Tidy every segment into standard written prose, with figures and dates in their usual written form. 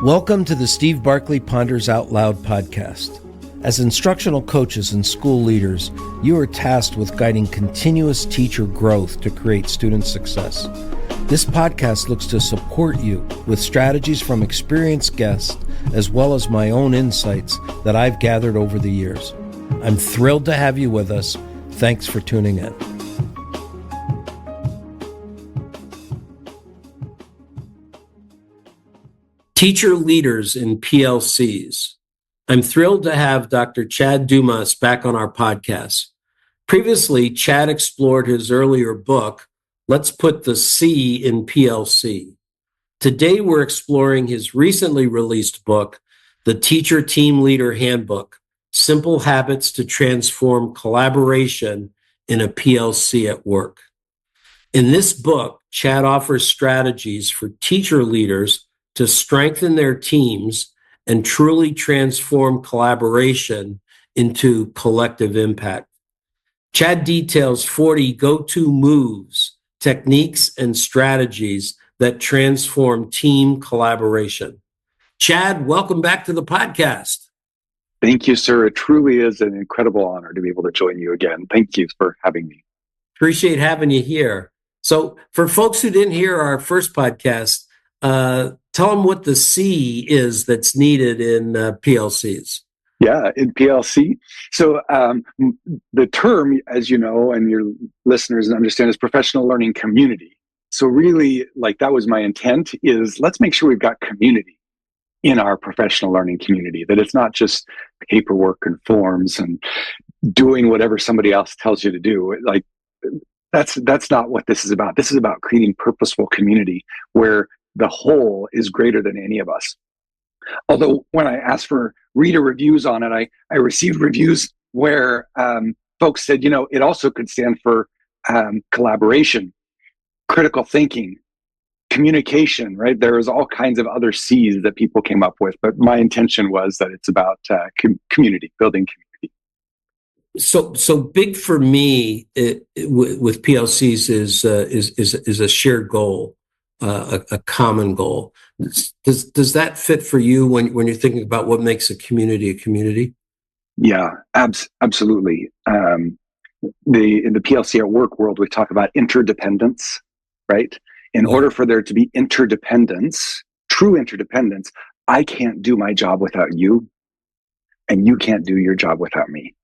Welcome to the Steve Barkley Ponders Out Loud podcast. As instructional coaches and school leaders, you are tasked with guiding continuous teacher growth to create student success. This podcast looks to support you with strategies from experienced guests, as well as my own insights that I've gathered over the years. I'm thrilled to have you with us. Thanks for tuning in. Teacher leaders in PLCs. I'm thrilled to have Dr. Chad Dumas back on our podcast. Previously, Chad explored his earlier book, Let's Put the C in PLC. Today, we're exploring his recently released book, the Teacher Leader Handbook, Simple Habits to Transform Collaboration in a PLC at Work. In this book, Chad offers strategies for teacher leaders to strengthen their teams and truly transform collaboration into collective impact. Chad details 40 go-to moves, techniques, and strategies that transform team collaboration. Chad, welcome back to the podcast. Thank you, sir. It truly is an incredible honor to be able to join you again. Thank you for having me. Appreciate having you here. So for folks who didn't hear our first podcast, tell them what the C is that's needed in PLCs. Yeah, in PLC. So the term, as you know, and your listeners understand, is professional learning community. So really, like that was my intent, is let's make sure we've got community in our professional learning community, that it's not just paperwork and forms and doing whatever somebody else tells you to do. Like that's not what this is about. This is about creating purposeful community where the whole is greater than any of us. Although when I asked for reader reviews on it, I received reviews where folks said, it also could stand for collaboration, critical thinking, communication, right? There was all kinds of other C's that people came up with, but my intention was that it's about community, building community. So big for me with PLCs is a shared goal. A common goal. Does that fit for you when you're thinking about what makes a community a community? Yeah, absolutely. In the PLC at Work world, we talk about interdependence, right? In order for there to be interdependence, true interdependence, I can't do my job without you, and you can't do your job without me.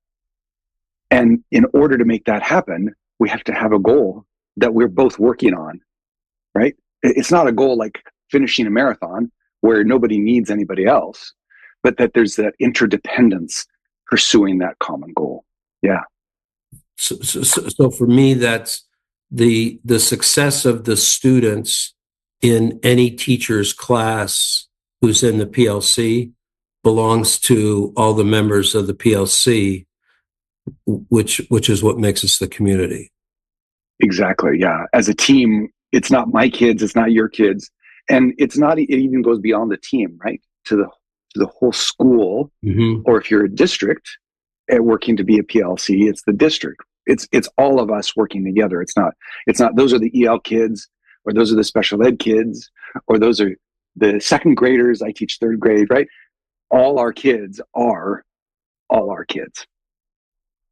And in order to make that happen, we have to have a goal that we're both working on, right? It's not a goal like finishing a marathon where nobody needs anybody else, but that there's that interdependence pursuing that common goal. Yeah. So for me, that's the success of the students in any teacher's class who's in the PLC belongs to all the members of the PLC, which is what makes us the community. Exactly. Yeah. As a team, it's not my kids, it's not your kids. And it even goes beyond the team, right? To the whole school. Mm-hmm. Or if you're a district working to be a PLC, it's the district. It's all of us working together. It's not those are the EL kids, or those are the special ed kids, or those are the second graders. I teach third grade, right? All our kids are all our kids.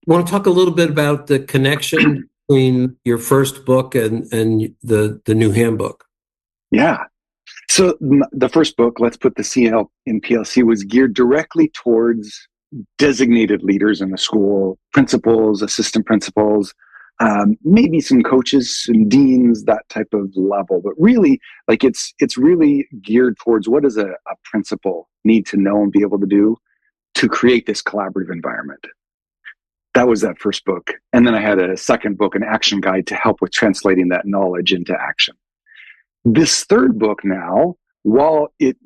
I want to talk a little bit about the connection between your first book and the new handbook. Yeah. So the first book, Let's Put the CL in PLC, was geared directly towards designated leaders in the school, principals, assistant principals, maybe some coaches and deans, that type of level. But really, like it's really geared towards what does a principal need to know and be able to do to create this collaborative environment. That was that first book. And then I had a second book, an action guide, to help with translating that knowledge into action. This third book now, while it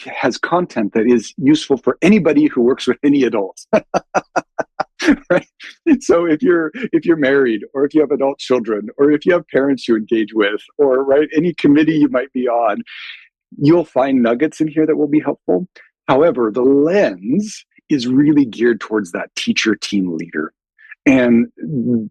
has content that is useful for anybody who works with any adults. Right? So if you're married, or if you have adult children, or if you have parents you engage with, or right, any committee you might be on, you'll find nuggets in here that will be helpful. However, the lens is really geared towards that teacher team leader. And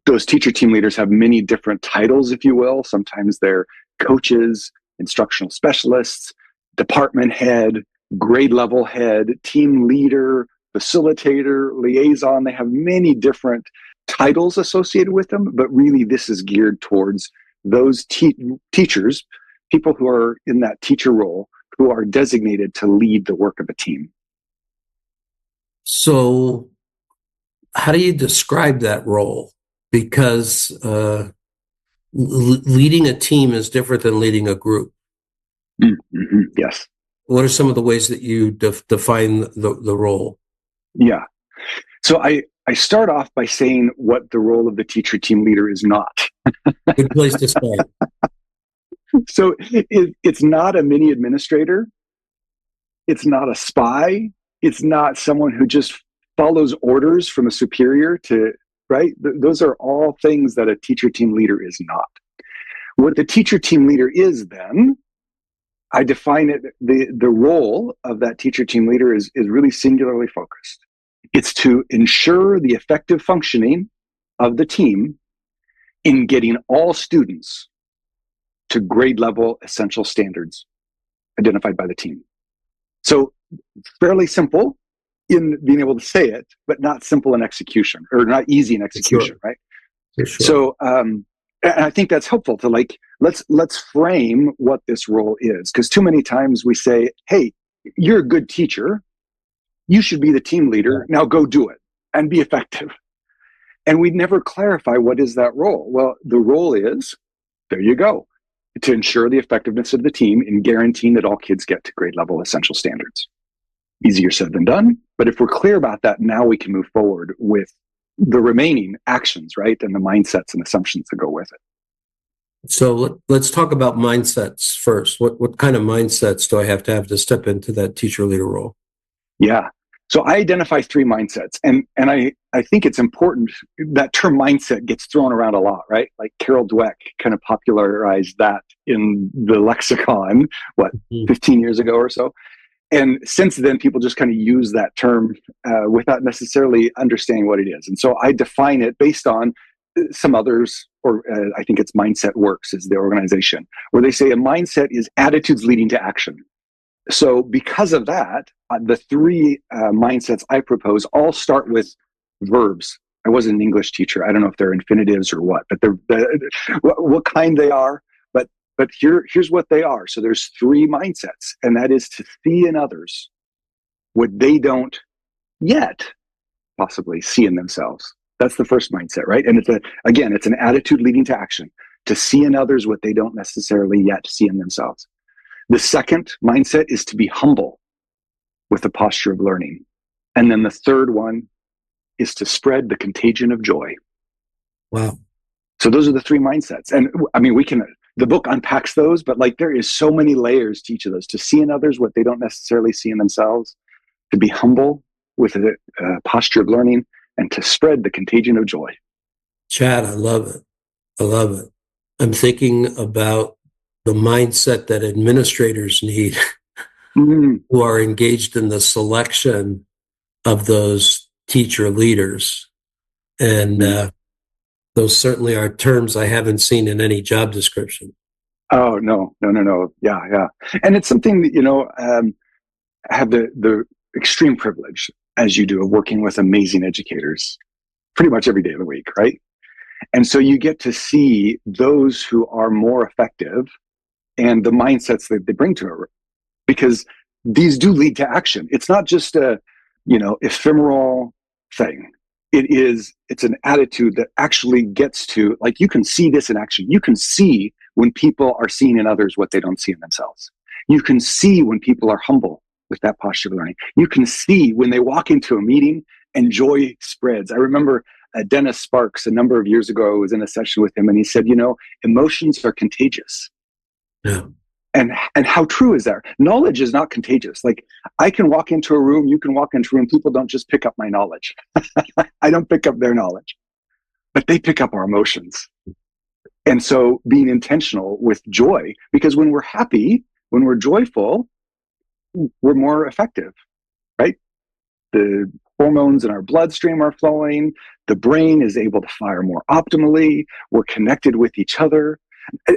those teacher team leaders have many different titles, if you will. Sometimes they're coaches, instructional specialists, department head, grade level head, team leader, facilitator, liaison. They have many different titles associated with them, but really this is geared towards those teachers, people who are in that teacher role, who are designated to lead the work of a team. So how do you describe that role? Because leading a team is different than leading a group. Mm-hmm. Yes. What are some of the ways that you define the role? Yeah. So I start off by saying what the role of the teacher team leader is not. Good place to start. So it's not a mini administrator. It's not a spy. It's not someone who just follows orders from a superior to, right? Those are all things that a teacher team leader is not. What the teacher team leader is then, I define it, the role of that teacher team leader is really singularly focused. It's to ensure the effective functioning of the team in getting all students to grade level essential standards identified by the team. So fairly simple in being able to say it, but not simple in execution, or not easy in execution, Sure. right? For sure. So, and I think that's helpful to let's frame what this role is, because too many times we say, hey, you're a good teacher, you should be the team leader, now go do it and be effective. And we never clarify what is that role. Well, the role is, there you go, to ensure the effectiveness of the team in guaranteeing that all kids get to grade level essential standards. Easier said than done, but if we're clear about that, now we can move forward with the remaining actions, right? And the mindsets and assumptions that go with it. So let's talk about mindsets first. What kind of mindsets do I have to step into that teacher leader role? Yeah. So I identify 3 mindsets, and I think it's important. That term mindset gets thrown around a lot, right? Like Carol Dweck kind of popularized that in the lexicon, 15 years ago or so. And since then, people just kind of use that term without necessarily understanding what it is. And so I define it based on some others, or I think it's Mindset Works is the organization, where they say a mindset is attitudes leading to action. So because of that, the 3 mindsets I propose all start with verbs. I was an English teacher. I don't know if they're infinitives or what, but they're what kind they are. But here's what they are. So there's 3 mindsets, and that is to see in others what they don't yet possibly see in themselves. That's the first mindset, right? And it's an attitude leading to action, to see in others what they don't necessarily yet see in themselves. The second mindset is to be humble with the posture of learning. And then the third one is to spread the contagion of joy. Wow. So those are the 3 mindsets. And I mean, the book unpacks those, but there is so many layers to each of those: to see in others what they don't necessarily see in themselves, to be humble with a posture of learning, and to spread the contagion of joy. Chad, I love it. I love it. I'm thinking about the mindset that administrators need who are engaged in the selection of those teacher leaders. And those certainly are terms I haven't seen in any job description. Oh, no. Yeah. And it's something that, I have the extreme privilege, as you do, of working with amazing educators pretty much every day of the week, right? And so you get to see those who are more effective and the mindsets that they bring to it, because these do lead to action. It's not just a, ephemeral thing. It's an attitude that actually gets to, you can see this in action. You can see when people are seeing in others what they don't see in themselves. You can see when people are humble with that posture of learning. You can see when they walk into a meeting and joy spreads. I remember Dennis Sparks, a number of years ago, I was in a session with him, and he said, emotions are contagious. Yeah. And how true is that? Knowledge is not contagious. I can walk into a room, you can walk into a room, people don't just pick up my knowledge. I don't pick up their knowledge, but they pick up our emotions. And so being intentional with joy, because when we're happy, when we're joyful, we're more effective, right? The hormones in our bloodstream are flowing. The brain is able to fire more optimally. We're connected with each other.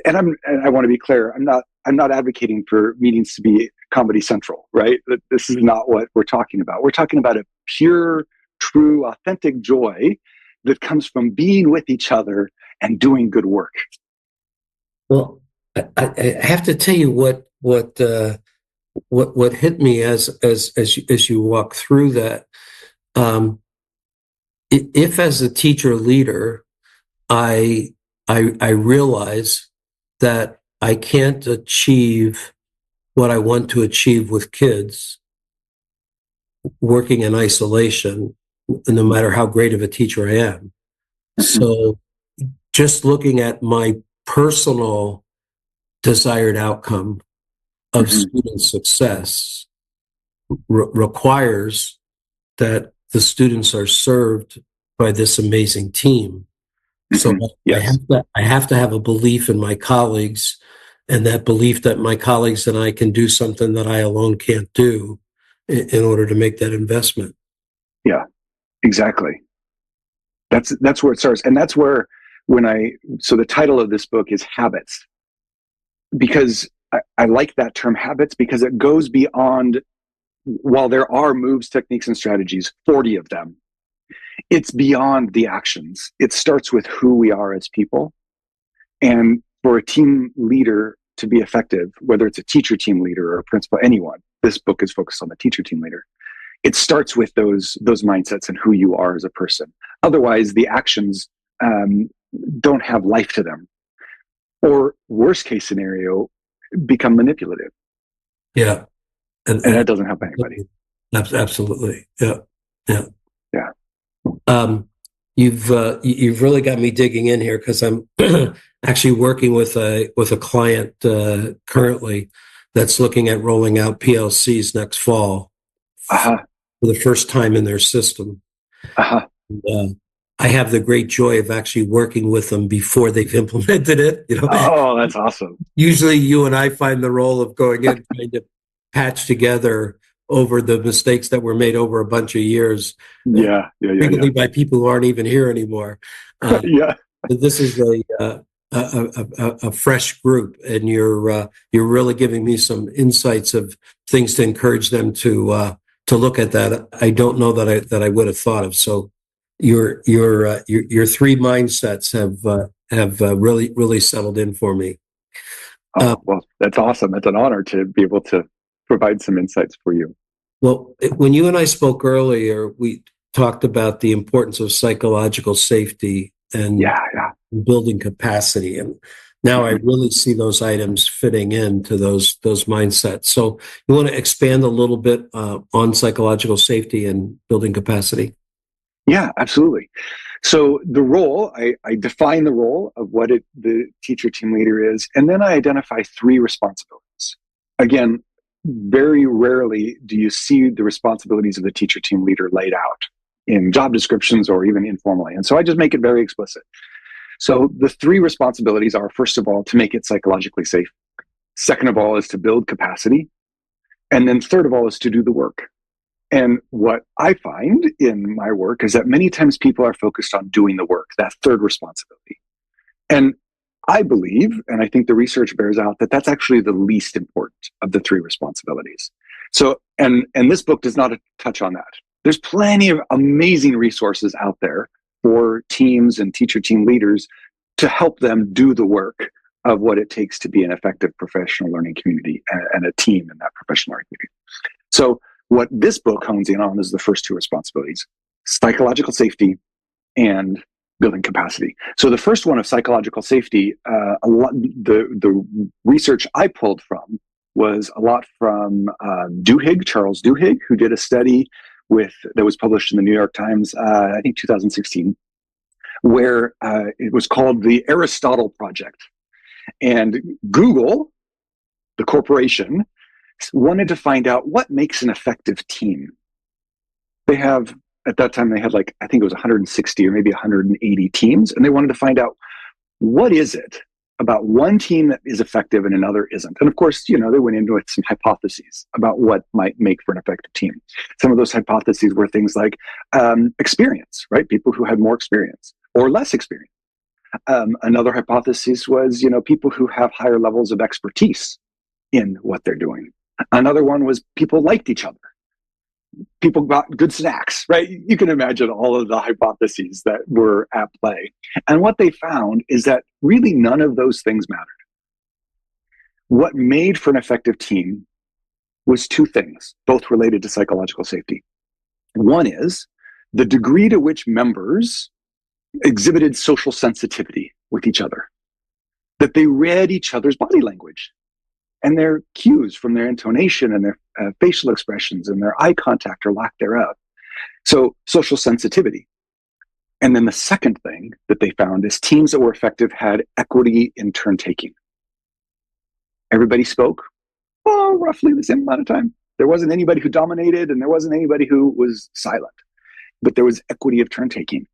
And I want to be clear, I'm not advocating for meetings to be Comedy Central, right? This is not what we're talking about. We're talking about a pure, true, authentic joy that comes from being with each other and doing good work. Well, I have to tell you what hit me as you walk through that. If as a teacher leader, I realize that I can't achieve what I want to achieve with kids working in isolation, no matter how great of a teacher I am. Mm-hmm. So just looking at my personal desired outcome of Mm-hmm. student success requires that the students are served by this amazing team. So Mm-hmm. Yes. I have to have a belief in my colleagues, and that belief that my colleagues and I can do something that I alone can't do in order to make that investment. Yeah, exactly. That's where it starts. And that's where so the title of this book is Habits, because I like that term habits, because it goes beyond, while there are moves, techniques, and strategies, 40 of them, it's beyond the actions. It starts with who we are as people. And for a team leader to be effective, whether it's a teacher team leader or a principal, anyone, this book is focused on the teacher team leader. It starts with those mindsets and who you are as a person. Otherwise, the actions don't have life to them. Or worst case scenario, become manipulative. Yeah. And that doesn't help anybody. Absolutely. Yeah. Yeah. Yeah. You've really got me digging in here, because I'm actually working with a client currently that's looking at rolling out PLCs next fall Uh-huh. for the first time in their system. Uh-huh. I have the great joy of actually working with them before they've implemented it. Oh, that's awesome. Usually you and I find the role of going in trying to patch together over the mistakes that were made over a bunch of years. Yeah. Frequently by people who aren't even here anymore. Yeah. This is a fresh group, and you're really giving me some insights of things to encourage them to look at that. I don't know that I would have thought of. So your three mindsets have really settled in for me. Oh, well, that's awesome. That's an honor to be able to provide some insights for you. Well, when you and I spoke earlier, we talked about the importance of psychological safety and building capacity. And now I really see those items fitting into those mindsets. So you want to expand a little bit on psychological safety and building capacity? Yeah, absolutely. So the role, I define the role of what the teacher team leader is, and then I identify three responsibilities. Again, very rarely do you see the responsibilities of the teacher team leader laid out in job descriptions or even informally. And so I just make it very explicit. So the three responsibilities are, first of all, to make it psychologically safe. Second of all is to build capacity. And then third of all is to do the work. And what I find in my work is that many times people are focused on doing the work, that third responsibility. And I believe, and I think the research bears out, that that's actually the least important of the three responsibilities. So, and this book does not touch on that. There's plenty of amazing resources out there for teams and teacher team leaders to help them do the work of what it takes to be an effective professional learning community and a team in that professional learning community. So what this book hones in on is the first two responsibilities: psychological safety and building capacity. So the first one of psychological safety, the research I pulled from was a lot from Charles Duhigg, who did a study that was published in the New York Times, I think 2016, where it was called the Aristotle Project. And Google, the corporation, wanted to find out what makes an effective team. At that time, they had I think it was 160 or maybe 180 teams, and they wanted to find out, what is it about one team that is effective and another isn't? And of course, they went into it some hypotheses about what might make for an effective team. Some of those hypotheses were things like experience, right? People who had more experience or less experience. Another hypothesis was, people who have higher levels of expertise in what they're doing. Another one was people liked each other. People got good snacks, right? You can imagine all of the hypotheses that were at play. And what they found is that really none of those things mattered. What made for an effective team was two things, both related to psychological safety. One is the degree to which members exhibited social sensitivity with each other, that they read each other's body language and their cues from their intonation and their facial expressions and their eye contact or lack thereof. So social sensitivity. And then the second thing that they found is teams that were effective had equity in turn taking. Everybody spoke, roughly the same amount of time. There wasn't anybody who dominated and there wasn't anybody who was silent, but there was equity of turn taking.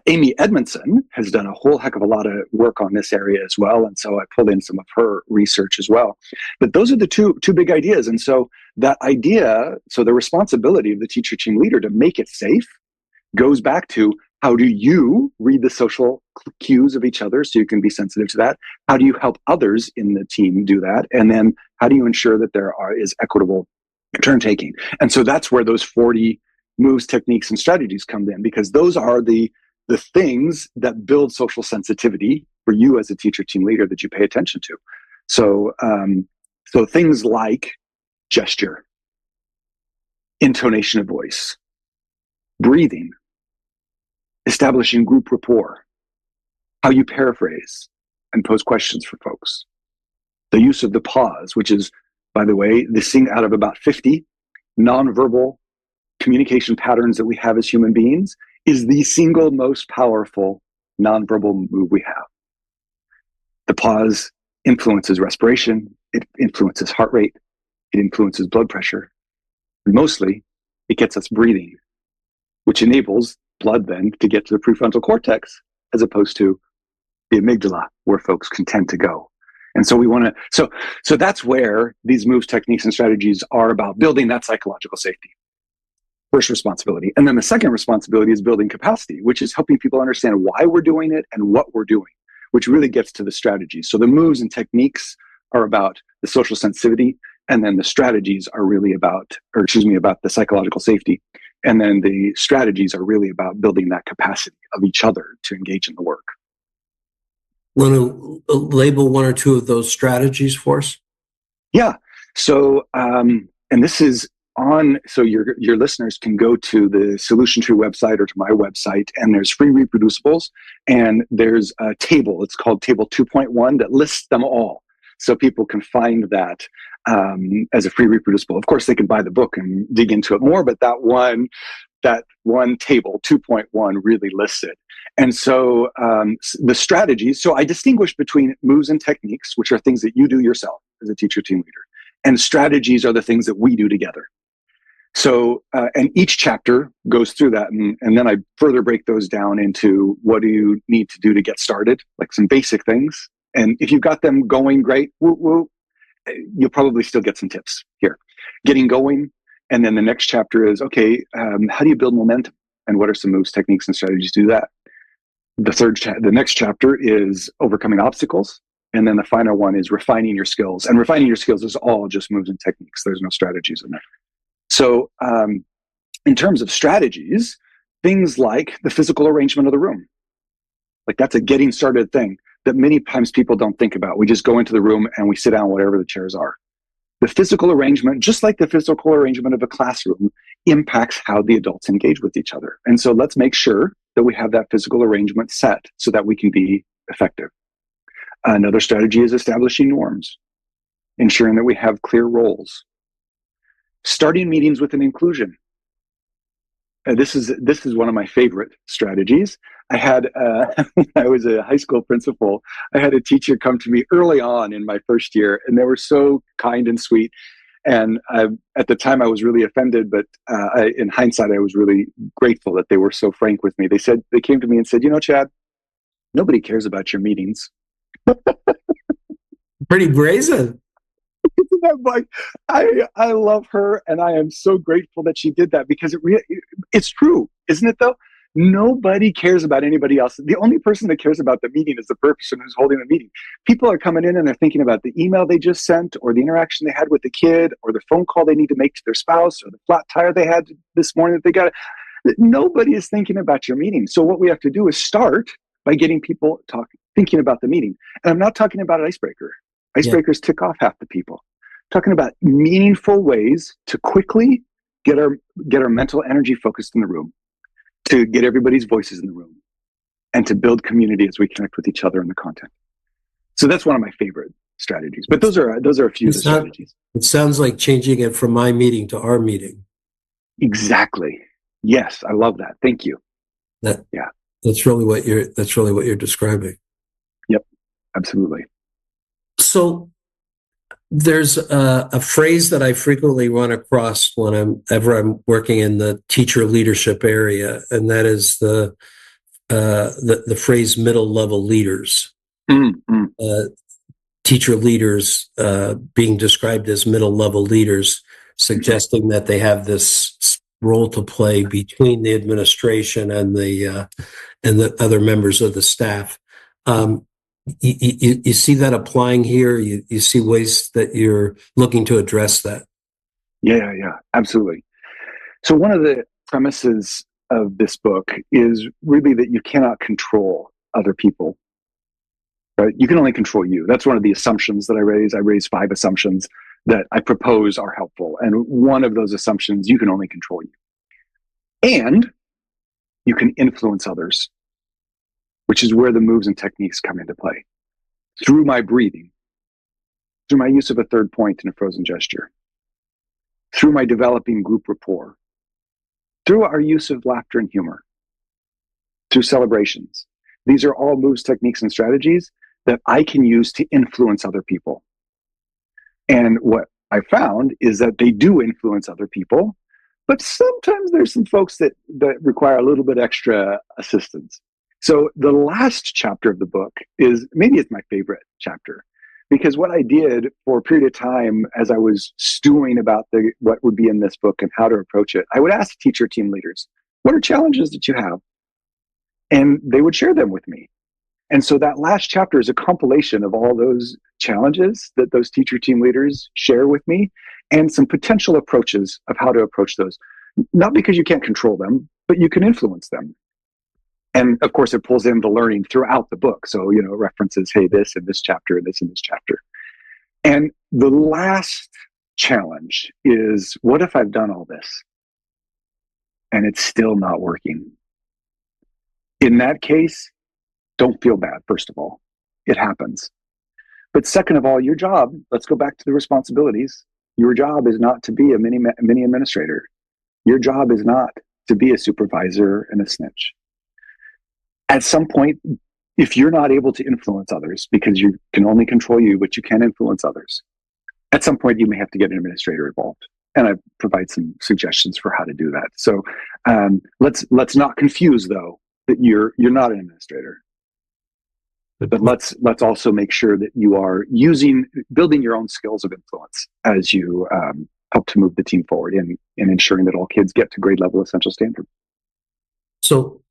Amy Edmondson has done a whole heck of a lot of work on this area as well. And so I pulled in some of her research as well. But those are the two big ideas. And so that idea, so the responsibility of the teacher team leader to make it safe goes back to how do you read the social cues of each other so you can be sensitive to that? How do you help others in the team do that? And then how do you ensure that there is equitable turn taking? And so that's where those 40 moves, techniques, and strategies come in, because those are the things that build social sensitivity for you as a teacher team leader that you pay attention to. So, so things like gesture, intonation of voice, breathing, establishing group rapport, how you paraphrase and pose questions for folks, the use of the pause, which is, by the way, this thing out of about 50 nonverbal communication patterns that we have as human beings is the single most powerful nonverbal move we have. The pause influences respiration, it influences heart rate, it influences blood pressure. And mostly, it gets us breathing, which enables blood then to get to the prefrontal cortex as opposed to the amygdala, where folks can tend to go. And so we want to, so that's where these moves, techniques, and strategies are about building that psychological safety. First responsibility. And then the second responsibility is building capacity, which is helping people understand why we're doing it and what we're doing, which really gets to the strategies. So the moves and techniques are about the social sensitivity, and then the strategies are really about the psychological safety. And then the strategies are really about building that capacity of each other to engage in the work. Want to label one or two of those strategies for us? Yeah. So, and this is so your listeners can go to the Solution Tree website or to my website, and there's free reproducibles, and there's a table. It's called Table 2.1 that lists them all, so people can find that as a free reproducible. Of course, they can buy the book and dig into it more, but that one table 2.1 really lists it. And so the strategies. So I distinguish between moves and techniques, which are things that you do yourself as a teacher team leader, and strategies are the things that we do together. So, and each chapter goes through that. And then I further break those down into what do you need to do to get started, like some basic things. And if you've got them going, great, you'll probably still get some tips here. Getting going. And then the next chapter is, okay, how do you build momentum? And what are some moves, techniques, and strategies to do that? The next chapter is overcoming obstacles. And then the final one is refining your skills. And refining your skills is all just moves and techniques. There's no strategies in there. So in terms of strategies, things like the physical arrangement of the room, like that's a getting started thing that many times people don't think about. We just go into the room and we sit down whatever the chairs are. The physical arrangement, just like the physical arrangement of a classroom, impacts how the adults engage with each other. And so let's make sure that we have that physical arrangement set so that we can be effective. Another strategy is establishing norms, ensuring that we have clear roles. Starting meetings with an inclusion. This is one of my favorite strategies. I had, when I was a high school principal, I had a teacher come to me early on in my first year, and they were so kind and sweet. And at the time, I was really offended, but in hindsight, I was really grateful that they were so frank with me. They came to me and said, Chad, nobody cares about your meetings. Pretty brazen. I love her, and I am so grateful that she did that, because it's true, isn't it though? Nobody cares about anybody else. The only person that cares about the meeting is the person who's holding the meeting. People are coming in and they're thinking about the email they just sent, or the interaction they had with the kid, or the phone call they need to make to their spouse, or the flat tire they had this morning that they got. Nobody is thinking about your meeting. So what we have to do is start by getting people thinking about the meeting. And I'm not talking about an icebreaker. Icebreakers tick off half the people. I'm talking about meaningful ways to quickly get our mental energy focused in the room, to get everybody's voices in the room, and to build community as we connect with each other in the content. So that's one of my favorite strategies. But those are a few of the strategies. It sounds like changing it from my meeting to our meeting. Exactly. Yes, I love that. Thank you. That's really what you're describing. Yep, absolutely. So there's a phrase that I frequently run across whenever I'm working in the teacher leadership area, and that is the phrase middle level leaders. Teacher leaders being described as middle level leaders, suggesting that they have this role to play between the administration and the other members of the staff. You see that applying here? You see ways that you're looking to address that? Yeah, absolutely. So one of the premises of this book is really that you cannot control other people, right? You can only control you. That's one of the assumptions that I raise. I raise 5 assumptions that I propose are helpful. And one of those assumptions, you can only control you. And you can influence others, which is where the moves and techniques come into play. Through my breathing, through my use of a third point in a frozen gesture, through my developing group rapport, through our use of laughter and humor, through celebrations. These are all moves, techniques, and strategies that I can use to influence other people. And what I found is that they do influence other people, but sometimes there's some folks that require a little bit extra assistance. So the last chapter of the book maybe it's my favorite chapter, because what I did for a period of time as I was stewing about what would be in this book and how to approach it, I would ask teacher team leaders, what are challenges that you have? And they would share them with me. And so that last chapter is a compilation of all those challenges that those teacher team leaders share with me, and some potential approaches of how to approach those. Not because you can't control them, but you can influence them. And of course, it pulls in the learning throughout the book. So, it references, hey, this in this chapter, and this in this chapter. And the last challenge is, what if I've done all this and it's still not working? In that case, don't feel bad, first of all. It happens. But second of all, your job, let's go back to the responsibilities. Your job is not to be a mini administrator. Your job is not to be a supervisor and a snitch. At some point, if you're not able to influence others, because you can only control you, but you can influence others, at some point you may have to get an administrator involved. And I provide some suggestions for how to do that. So let's not confuse, though, that you're not an administrator. But let's also make sure that you are building your own skills of influence as you help to move the team forward in ensuring that all kids get to grade level essential standard. So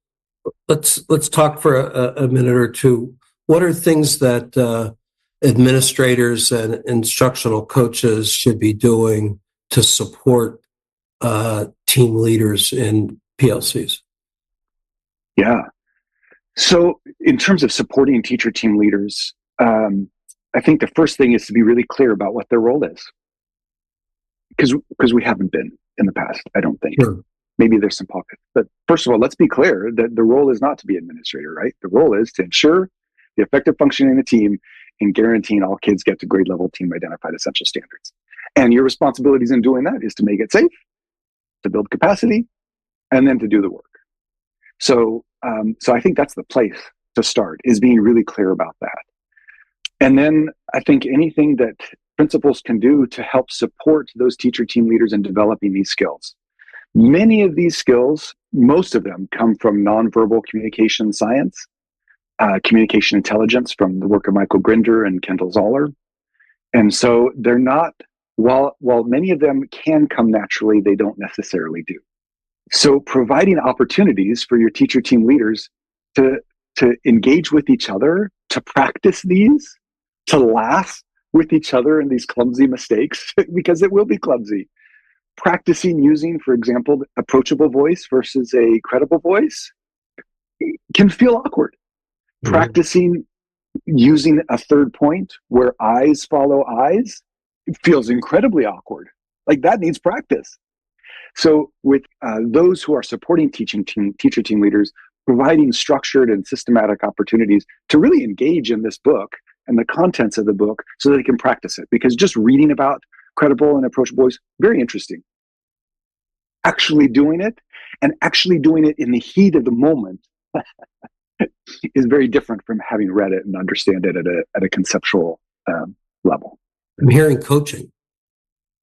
let's talk for a minute or two. What are things that administrators and instructional coaches should be doing to support team leaders in PLCs? Yeah. So in terms of supporting teacher team leaders, I think the first thing is to be really clear about what their role is. Because we haven't been in the past, I don't think. Sure. Maybe there's some pockets. But first of all, let's be clear that the role is not to be administrator, right? The role is to ensure the effective functioning of the team and guaranteeing all kids get to grade level team identified essential standards. And your responsibilities in doing that is to make it safe, to build capacity, and then to do the work. So I think that's the place to start, is being really clear about that. And then I think anything that principals can do to help support those teacher team leaders in developing these skills. Many of these skills, most of them, come from nonverbal communication science, communication intelligence from the work of Michael Grinder and Kendall Zoller. And so they're not, while many of them can come naturally, they don't necessarily do. So providing opportunities for your teacher team leaders to engage with each other, to practice these, to laugh with each other in these clumsy mistakes, because it will be clumsy. Practicing using, for example, approachable voice versus a credible voice can feel awkward. Mm-hmm. Practicing using a third point where eyes follow eyes feels incredibly awkward. Like that needs practice. So with those who are supporting teacher team leaders, providing structured and systematic opportunities to really engage in this book and the contents of the book so that they can practice it. Because just reading about credible and approachable voice, very interesting. Actually doing it, and actually doing it in the heat of the moment is very different from having read it and understand it at a conceptual level. I'm hearing coaching.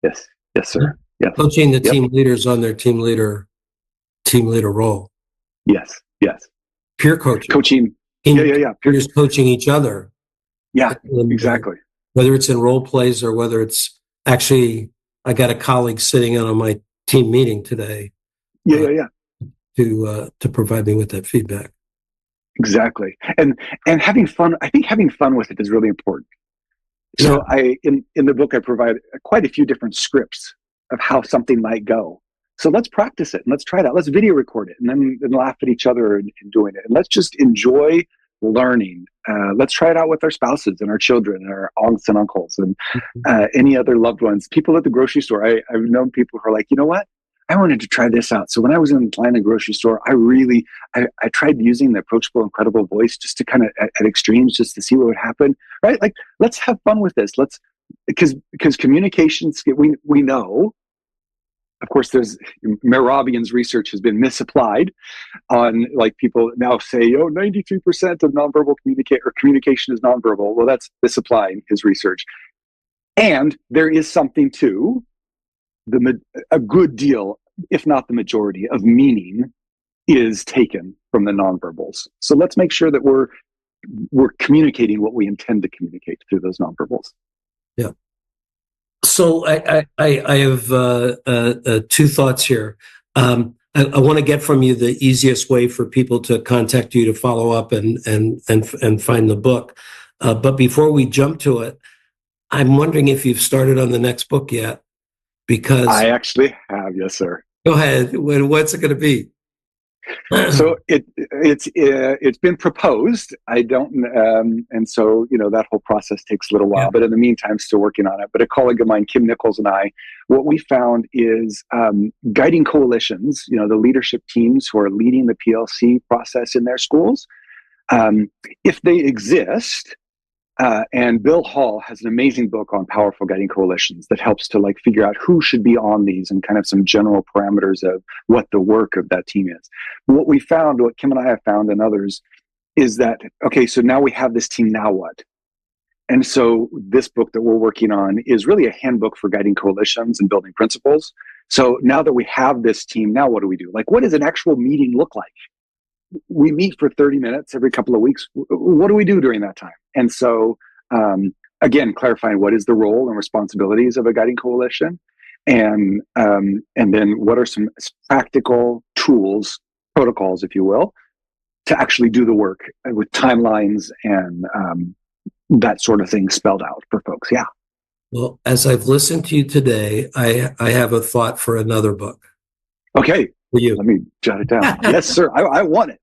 Yes, sir. Yes. Coaching the team leaders on their team leader role. Yes. Peer coaching. Coaching. Peers coaching each other. Yeah, exactly. Whether it's in role plays or whether it's actually, I got a colleague sitting in on my team meeting today. To provide me with that feedback. Exactly. And having fun, I think having fun with it is really important. So in the book, I provide quite a few different scripts of how something might go. So let's practice it and let's try it out. Let's video record it and then laugh at each other in doing it. And let's just enjoy learning. Let's try it out with our spouses and our children and our aunts and uncles and any other loved ones. People at the grocery store. I've known people who are like, you know what? I wanted to try this out. So when I was in line at the grocery store, I tried using the approachable and credible voice just to kind of at extremes, just to see what would happen. Right? Like, let's have fun with this. Because communications, we know, of course, there's Mehrabian's research has been misapplied on, like, people now say, 93% of nonverbal communication is nonverbal. Well, that's misapplying his research. And there is something to a good deal, if not the majority, of meaning is taken from the nonverbals. So let's make sure that we're communicating what we intend to communicate through those nonverbals. Yeah. So I have two thoughts here. I want to get from you the easiest way for people to contact you to follow up and find the book. But before we jump to it, I'm wondering if you've started on the next book yet. Because I actually have, yes, sir. Go ahead. What's it going to be? So it's been proposed. I don't, and so that whole process takes a little while. Yeah. But in the meantime, still working on it. But a colleague of mine, Kim Nichols, and I, what we found is guiding coalitions. The leadership teams who are leading the PLC process in their schools, if they exist. And Bill Hall has an amazing book on powerful guiding coalitions that helps to figure out who should be on these and kind of some general parameters of what the work of that team is. What we found, what Kim and I have found and others, is that, okay, so now we have this team, now what? And so this book that we're working on is really a handbook for guiding coalitions and building principles. So now that we have this team, now what do we do? What does an actual meeting look like? We meet for 30 minutes every couple of weeks. What do we do during that time? And so, again, clarifying what is the role and responsibilities of a guiding coalition, and then what are some practical tools, protocols, if you will, to actually do the work with timelines and that sort of thing spelled out for folks. Yeah. Well, as I've listened to you today, I have a thought for another book. Okay. For you. Let me jot it down. Yes, sir. I want it.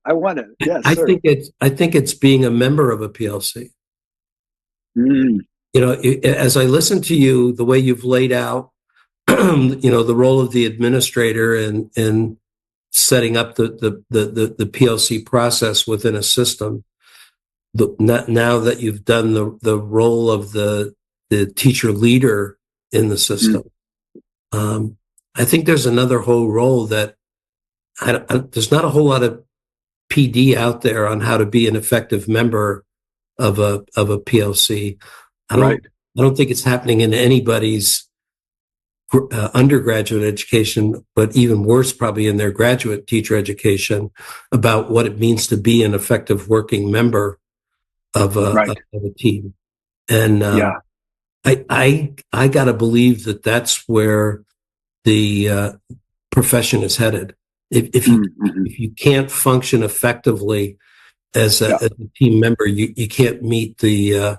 Yes, I sir. think it's being a member of a PLC. As I listen to you, the way you've laid out, the role of the administrator in setting up the PLC process within a system. Now that you've done the role of the teacher leader in the system, I think there's another whole role that there's not a whole lot of PD out there on how to be an effective member of a PLC. I don't think it's happening in anybody's undergraduate education, but even worse, probably in their graduate teacher education, about what it means to be an effective working member of a team. And I got to believe that that's where the profession is headed. If you can't function effectively as a team member, you can't meet the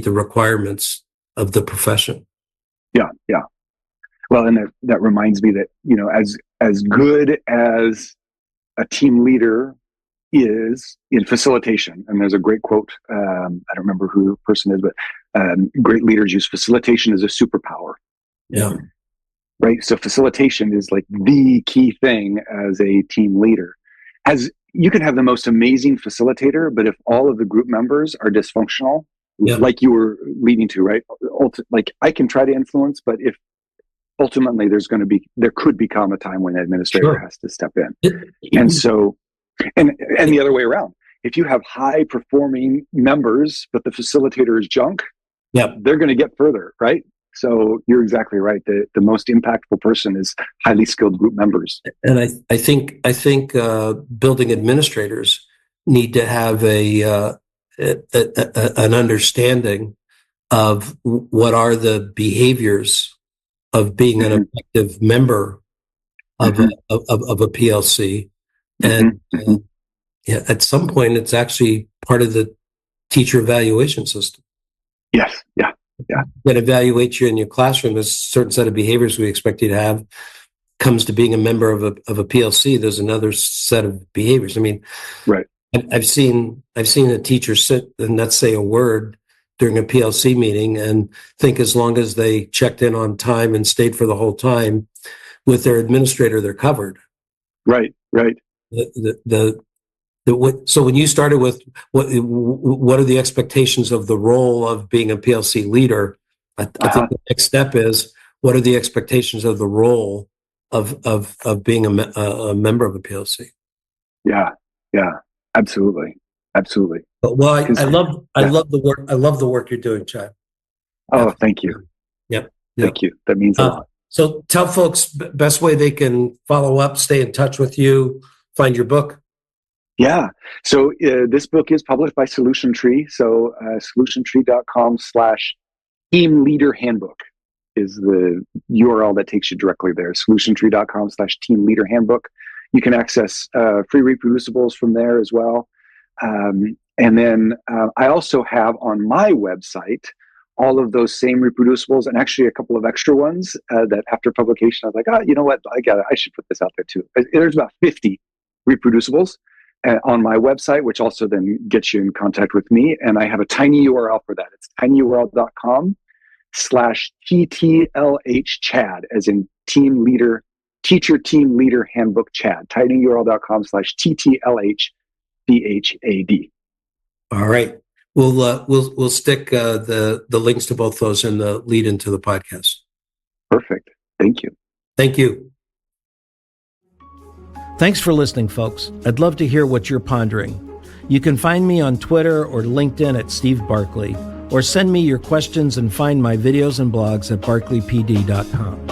requirements of the profession. Yeah. Well, and that reminds me that, as good as a team leader is in facilitation, and there's a great quote, I don't remember who the person is, but great leaders use facilitation as a superpower. Yeah. Right. So facilitation is like the key thing as a team leader. As you can have the most amazing facilitator, but if all of the group members are dysfunctional, like you were leading to, right? Like I can try to influence, but if ultimately there could become a time when the administrator has to step in. And so, and the other way around, if you have high performing members, but the facilitator is junk, they're going to get further, right? So you're exactly right. The most impactful person is highly skilled group members. And I think building administrators need to have an understanding of what are the behaviors of being an effective member of a PLC, and at some point, it's actually part of the teacher evaluation system. Yes. Yeah. That evaluates you in your classroom. There's a certain set of behaviors we expect you to have. Comes to being a member of a PLC, there's another set of behaviors. I mean, right. I've seen a teacher sit and not say a word during a PLC meeting and think as long as they checked in on time and stayed for the whole time with their administrator, they're covered. Right. So when you started with what are the expectations of the role of being a PLC leader, I think the next step is what are the expectations of the role of being a member of a PLC. Yeah, absolutely. Well, I love the work you're doing, Chad. Oh, thank you. Yep. Thank you. That means a lot. So tell folks best way they can follow up, stay in touch with you, find your book. Yeah. So this book is published by Solution Tree. So solutiontree.com/Team Leader Handbook is the URL that takes you directly there. Solutiontree.com/Team Leader Handbook. You can access free reproducibles from there as well. And then I also have on my website all of those same reproducibles and actually a couple of extra ones that after publication, I was like, you know what? I should put this out there too. There's about 50 reproducibles on my website, which also then gets you in contact with me. And I have a tiny URL for that. It's tinyurl.com/TTLH-CHAD, as in Teacher Team Leader Handbook CHAD. tinyurl.com/TTLH-CHAD. All right. We'll stick the links to both those in the lead into the podcast. Perfect. Thank you. Thank you. Thanks for listening, folks. I'd love to hear what you're pondering. You can find me on Twitter or LinkedIn at Steve Barkley, or send me your questions and find my videos and blogs at barkleypd.com.